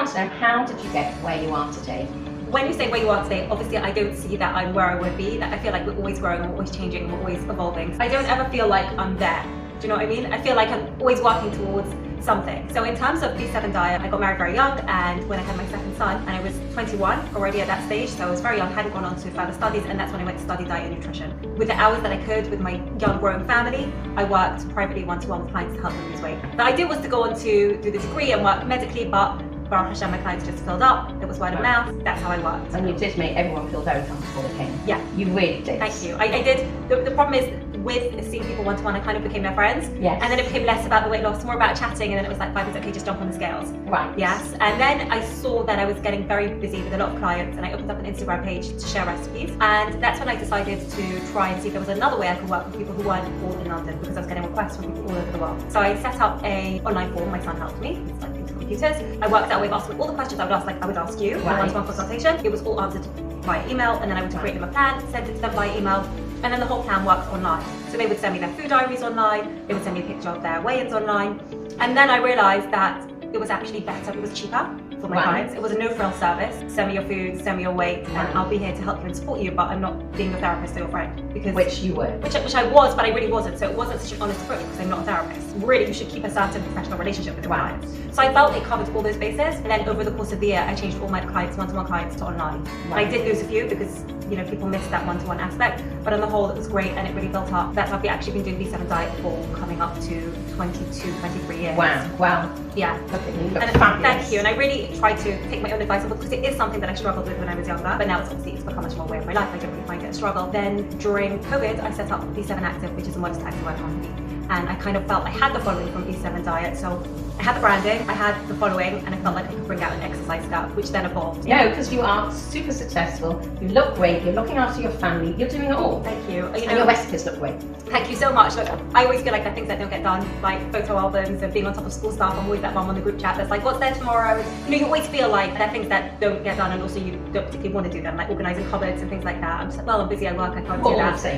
to know, how did you get where you are today? When you say where you are today, obviously I don't see that I'm where I would be. I feel like we're always growing, we're always changing, we're always evolving. I don't ever feel like I'm there. Do you know what I mean? I feel like I'm always working towards something. So in terms of B7 diet, I got married very young, and when I had my second son, and I was 21 already at that stage, so I was very young, hadn't gone on to further studies, and that's when I went to study diet and nutrition. With the hours that I could, with my young growing family, I worked privately one-to-one with clients to help them lose weight. The idea was to go on to do the degree and work medically, but Baruch Hashem, my clients just filled up. It was word of mouth. That's how I worked. And you did make everyone feel very comfortable that came. Yeah. You really did. Thank you. I did. The problem is, with seeing people one-to-one, I kind of became their friends. Yes. And then it became less about the weight loss, more about chatting, and then it was like, fine, it's okay, just jump on the scales. Right. Yes. And then I saw that I was getting very busy with a lot of clients, and I opened up an Instagram page to share recipes. And that's when I decided to try and see if there was another way I could work with people who weren't all in London, because I was getting requests from people all over the world. So I set up an online form. My son helped me. It's like into computers. I worked out a way of asking all the questions I would ask, like I would ask you in a one-to-one consultation. It was all answered via email, and then I would create them a plan, send it to them via email, and then the whole plan worked online. So they would send me their food diaries online, they would send me a picture of their weigh-ins online, and then I realised that it was actually better, it was cheaper for my clients. It was a no-frill service. Send me your food, send me your weight, and I'll be here to help you and support you, but I'm not being your therapist or your friend. Because Which you were. Which I was, but I really wasn't. So it wasn't such an honest approach, because I'm not a therapist. Really, you should keep a certain professional relationship with your clients. So I felt it covered all those bases, and then over the course of the year, I changed all my clients, one-to-one clients, to online. I did lose a few because people missed that one-to-one aspect, but on the whole, it was great, and it really built up. That's I've actually been doing B7 diet for coming up to 22, 23 years. Wow. Yeah. Look at you, look and fabulous. Thank you, and I really try to take my own advice on, because it is something that I struggled with when I was younger, but now it's become much more a way of my life. I don't really find it a struggle. Then during COVID, I set up B7 Active, which is a modest activewear company, and I kind of felt I had the following from B7 diet, so I had the branding, I had the following, and I felt like I could bring out an exercise skirt, which then evolved. No, because you are super successful, you look great, you're looking after your family, you're doing it all. Thank you. And your recipes look great. Thank you so much. Look, I always feel like there are things that don't get done, like photo albums and being on top of school stuff. I'm always that mum on the group chat that's like, what's there tomorrow? You always feel like there are things that don't get done, and also you don't particularly want to do them, like organising cupboards and things like that. I'm just like, well, I'm busy, I work, I can't do that. So,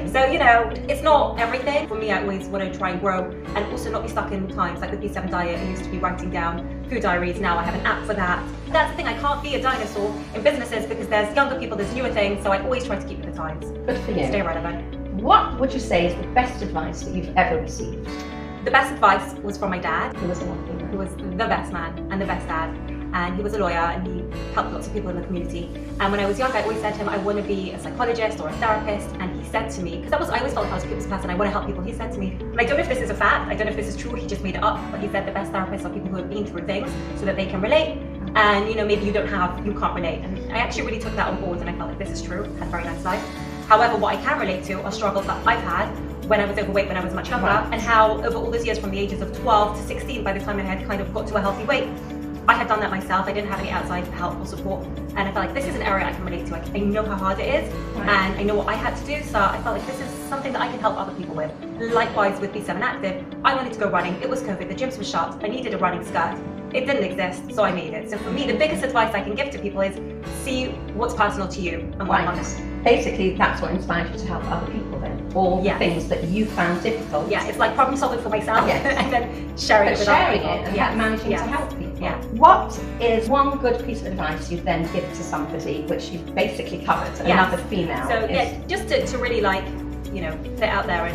it's not everything. For me, I always want to try and grow, and also not be stuck in times. Like with B7 diet, I used to be writing down food diaries. Now I have an app for that. That's the thing, I can't be a dinosaur in businesses, because there's younger people, there's newer things, so I always try to keep with the times. Good for you. Stay relevant. What would you say is the best advice that you've ever received? The best advice was from my dad, Who was the best man and the best dad. And he was a lawyer, and he helped lots of people in the community. And when I was young, I always said to him, I want to be a psychologist or a therapist. And he said to me, because I always felt like I was a people's person, I want to help people. He said to me, and I don't know if this is a fact, I don't know if this is true, he just made it up, but he said the best therapists are people who have been through things so that they can relate. And maybe you can't relate. And I actually really took that on board, and I felt like this is true. I had a very nice life. However, what I can relate to are struggles that I've had when I was overweight, when I was much younger, and how over all those years, from the ages of 12 to 16, by the time I had kind of got to a healthy weight, I had done that myself. I didn't have any outside help or support, and I felt like this is an area I can relate to. I know how hard it is, and I know what I had to do, so I felt like this is something that I can help other people with. Likewise with B7 Active, I wanted to go running. It was COVID, the gyms were shut, I needed a running skirt. It didn't exist, so I made it. So for me, the biggest advice I can give to people is see what's personal to you and what honest. Basically, that's what inspired you to help other people then. All the things that you found difficult. Yeah, it's like problem solving for myself and then sharing it with other people. And managing to help people. Yeah. What is one good piece of advice you then give to somebody, which you've basically covered, another female? So just to really put it out there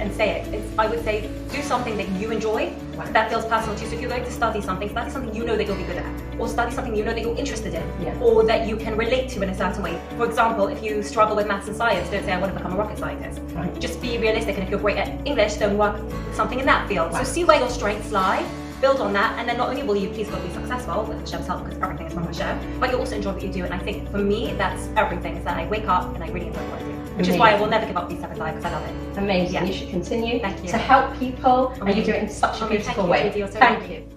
and say it. I would say do something that you enjoy, that feels personal to you. So if you're going to study something you know that you'll be good at, or study something you know that you're interested in, or that you can relate to in a certain way. For example, if you struggle with maths and science, don't say I want to become a rocket scientist. Just be realistic, and if you're great at English, then work something in that field. So see where your strengths lie, build on that, and then not only will you please God be successful with Hashem's help, because everything is from Hashem, but you also enjoy what you do. And I think for me, that's everything, is that I wake up and I really enjoy what I do. Which is why I will never give up B7 diet, because I love it. Amazing. You should continue to help people, and you do it in such a beautiful way. Thank you.